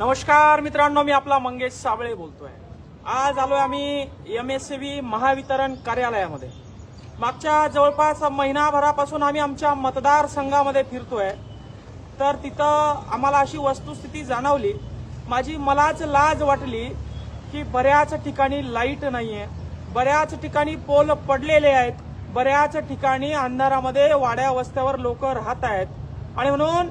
नमस्कार मित्रांनो, मी आपला मंगेश साबळे बोलतोय। आज आलोय आम्ही MSCB महावितरण कार्यालयामध्ये। मागच्या जवळपास महिनाभरापासून आम्ही आमच्या मतदारसंघामध्ये फिरतोय, तर तिथं आम्हाला अशी वस्तुस्थिती जाणवली, मलाच लाज वाटली की बऱ्याच ठिकाणी लाईट नाहीये, बऱ्याच ठिकाणी पोल पडलेले आहेत, बऱ्याच ठिकाणी अंधारामध्ये वाड्या वस्त्यावर लोक राहत आहेत। आणि म्हणून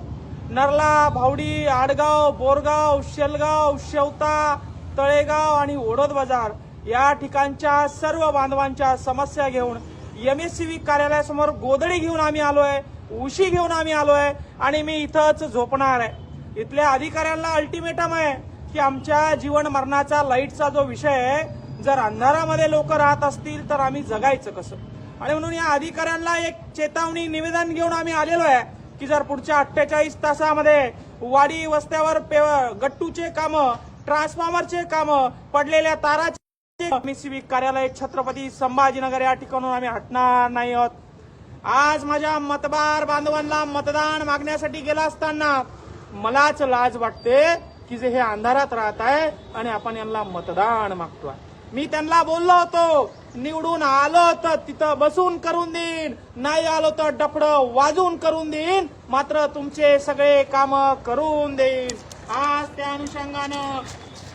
नरला, भावडी, आडगाव, बोरगाव, शेलगाव, शेवता, तळेगाव आणि ओढोद बाजार या ठिकाणच्या सर्व बांधवांच्या समस्या घेऊन MSCB कार्यालयासमोर गोधडी घेऊन आम्ही आलोय, उशी घेऊन आम्ही आलोय आणि मी इथंच झोपणार आहे। इथल्या अधिकाऱ्यांना अल्टिमेटम आहे की आमच्या जीवन मरणाचा लाईटचा जो विषय आहे, जर अंधारामध्ये लोक राहत असतील तर आम्ही जगायचं कसं। आणि म्हणून या अधिकाऱ्यांना एक चेतावणी निवेदन घेऊन आम्ही आलेलो आहे की जर पुढच्या 48 तासामध्ये वाडी वस्त्यावर गट्टूचे काम, ट्रान्सफॉर्मरचे काम, पडलेल्या ताराचे MSCB कार्यालय छत्रपती संभाजीनगर या ठिकाणून आम्ही हटणार नाही आहोत। आज माझ्या मतदार बांधवांना मतदान मागण्यासाठी गेला असताना मलाच लाज वाटते की जे हे अंधारात राहत आहे आणि आपण यांना मतदान मागतोय। मी त्यांना बोललो होतो, निवडून आलो तर तिथं बसून करून देईन, नाही आलो तर डफडं वाजून करून देईन, मात्र तुमचे सगळे काम करून देईन। आज त्या अनुषंगानं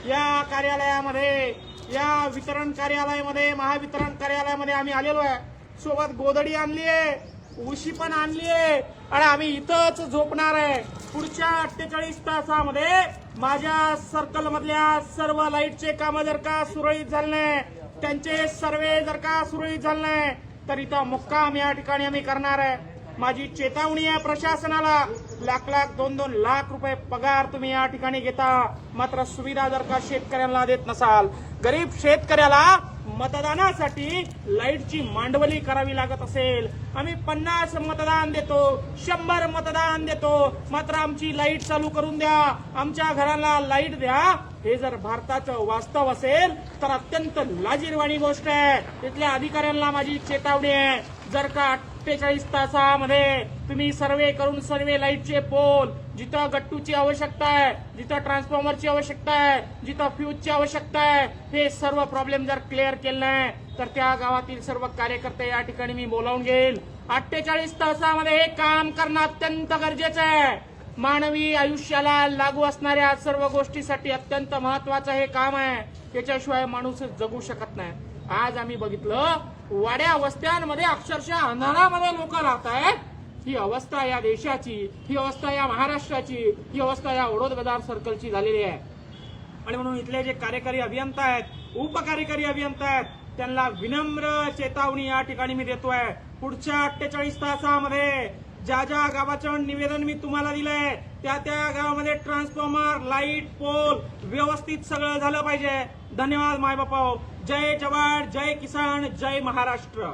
या कार्यालयामध्ये, या वितरण कार्यालयामध्ये, महावितरण कार्यालयामध्ये आम्ही आलेलो आहे। सोबत गोधडी आणलीये, उशी पण आणलीये आणि आम्ही इथंच झोपणार आहे। पुढच्या 48 तासामध्ये माझ्या सर्कल मधल्या सर्व लाईटचे काम जर का सुरळीत झाले नाही, त्यांचे सर्वे जर का सुरळीत झाले नाही, तर इथं मुक्काम या ठिकाणी आम्ही करणार आहे। माझी चेतावणी आहे प्रशासनाला, लाख 2-2 लाख रुपये पगार तुम्ही या ठिकाणी घेता, मात्र सुविधा जर का शेतकऱ्यांना देत नसाल, गरीब शेतकऱ्याला मतदानासाठी लाईटची मांडवली करावी लागत असेल, आम्ही 50 मतदान देतो, 100 मतदान देतो, मात्र आमची लाईट चालू करून द्या, आमच्या घराला लाईट द्या, हे जर भारताचं वास्तव असेल तर अत्यंत लाजिरवाणी गोष्ट आहे। तिथल्या अधिकाऱ्यांना माझी चेतावणी आहे, जर का 48 तासामध्ये तुम्ही सर्वे करून सर्वे लाईटचे पोल, जिथं गट्टूची आवश्यकता आहे, जिथं ट्रान्सफॉर्मरची आवश्यकता आहे, जिथं फ्यूजची आवश्यकता आहे, हे सर्व प्रॉब्लेम जर क्लिअर केले नाही तर त्या गावातील सर्व कार्यकर्ते या ठिकाणी मी बोलावून घेईल। 48 तासामध्ये हे काम करणं अत्यंत गरजेचं आहे। मानवी आयुष्याला लागू असणाऱ्या सर्व गोष्टीसाठी अत्यंत महत्वाचं हे काम आहे, त्याच्याशिवाय माणूस जगू शकत नाही। आज आम्ही बघितलं, वाड्या वस्त्यांमध्ये अक्षरशः अंधारामध्ये लोक राहत आहेत। ही अवस्था या देशाची, ही अवस्था या महाराष्ट्राची, ही अवस्था या ओढोद बाजार सर्कलची झालेली आहे। आणि म्हणून इथले जे कार्यकारी अभियंता आहेत, उपकार्यकारी अभियंता आहेत, त्यांना विनम्र चेतावणी या ठिकाणी मी देतोय। पुढच्या 48 तासामध्ये ज्या ज्या गावाचं निवेदन मी तुम्हाला दिलंय, त्या त्या गावामध्ये ट्रान्सफॉर्मर, लाईट, पोल व्यवस्थित सगळं झालं पाहिजे। धन्यवाद मायबापाओ। जय जवान, जय किसान, जय महाराष्ट्र।